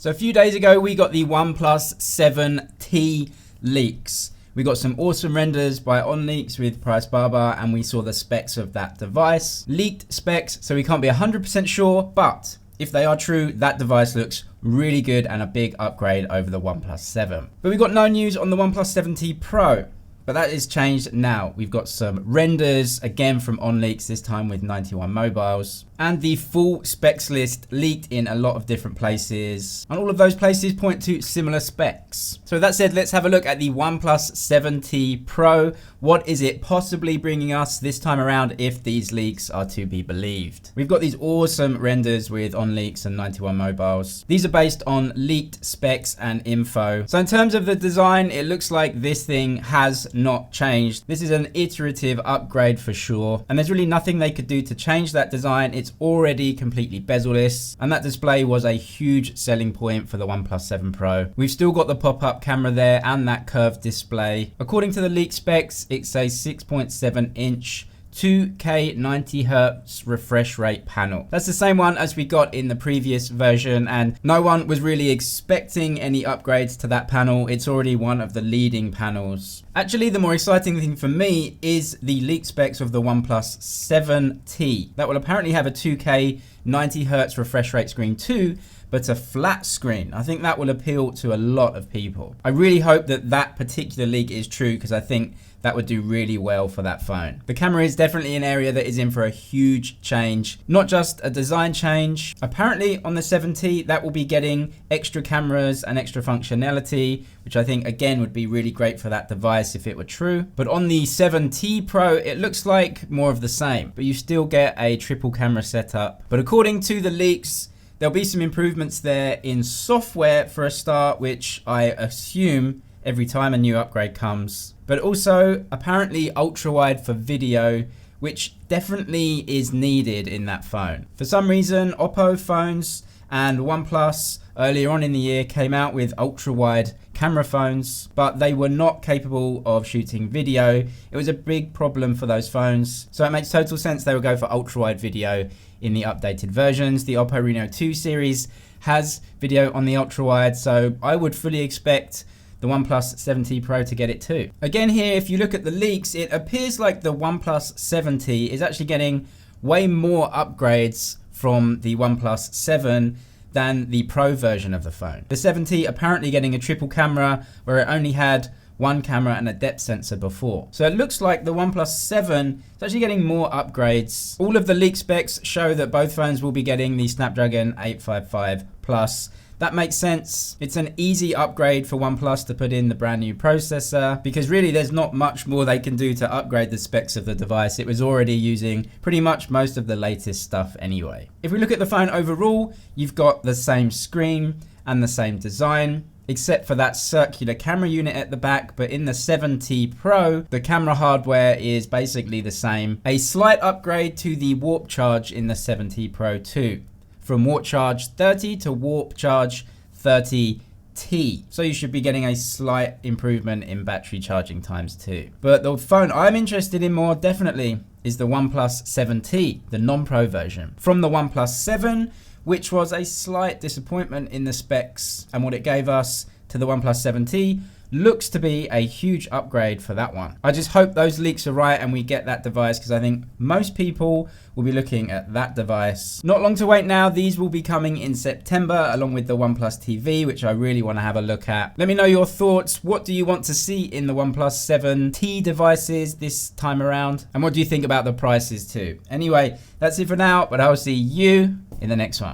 So a few days ago, we got the OnePlus 7T leaks. We got some awesome renders by OnLeaks with Price Barber, and we saw the specs of that device. Leaked specs, so we can't be 100% sure, but if they are true, that device looks really good and a big upgrade over the OnePlus 7. But we got no news on the OnePlus 7T Pro. But that is changed now. We've got some renders, again from OnLeaks, this time with 91 mobiles. And the full specs list leaked in a lot of different places. And all of those places point to similar specs. So with that said, let's have a look at the OnePlus 7T Pro. What is it possibly bringing us this time around if these leaks are to be believed? We've got these awesome renders with OnLeaks and 91 mobiles. These are based on leaked specs and info. So in terms of the design, it looks like this thing has not changed. This is an iterative upgrade for sure, and there's really nothing they could do to change that design. It's already completely bezel-less, and that display was a huge selling point for the OnePlus 7 Pro. We've still got the pop-up camera there and that curved display. According to the leaked specs, it's a 6.7 inch 2K 90Hz refresh rate panel. That's the same one as we got in the previous version, and no one was really expecting any upgrades to that panel. It's already one of the leading panels. Actually, the more exciting thing for me is the leaked specs of the OnePlus 7T. That will apparently have a 2K 90Hz refresh rate screen too, but a flat screen. I think that will appeal to a lot of people. I really hope that that particular leak is true, because I think that would do really well for that phone. The camera is definitely an area that is in for a huge change, not just a design change. Apparently on the 7T, that will be getting extra cameras and extra functionality, which I think again would be really great for that device if it were true. But on the 7T Pro, it looks like more of the same, but you still get a triple camera setup. But according to the leaks, there'll be some improvements there in software for a start, which I assume every time a new upgrade comes. But also apparently ultra wide for video, which definitely is needed in that phone. For some reason, Oppo phones and OnePlus earlier on in the year came out with ultra wide camera phones, but they were not capable of shooting video. It was a big problem for those phones. So it makes total sense they will go for ultra wide video in the updated versions. The Oppo Reno 2 series has video on the ultra wide, so I would fully expect the OnePlus 7T Pro to get it too. Again here, if you look at the leaks, it appears like the OnePlus 7T is actually getting way more upgrades from the OnePlus 7 than the Pro version of the phone. The 7T apparently getting a triple camera where it only had one camera and a depth sensor before. So it looks like the OnePlus 7 is actually getting more upgrades. All of the leak specs show that both phones will be getting the Snapdragon 855 Plus. That makes sense. It's an easy upgrade for OnePlus to put in the brand new processor, because really there's not much more they can do to upgrade the specs of the device. It was already using pretty much most of the latest stuff anyway. If we look at the phone overall, you've got the same screen and the same design, except for that circular camera unit at the back. But in the 7T Pro, the camera hardware is basically the same. A slight upgrade to the warp charge in the 7T Pro too, from Warp Charge 30 to Warp Charge 30T. So you should be getting a slight improvement in battery charging times too. But the phone I'm interested in more definitely is the OnePlus 7T, the non-Pro version. From the OnePlus 7, which was a slight disappointment in the specs, and what it gave us to the OnePlus 7T looks to be a huge upgrade for that one. I just hope those leaks are right and we get that device, because I think most people will be looking at that device. Not long to wait now. These will be coming in September along with the OnePlus TV, which I really want to have a look at. Let me know your thoughts. What do you want to see in the OnePlus 7T devices this time around? And what do you think about the prices too? Anyway, that's it for now, but I'll see you in the next one.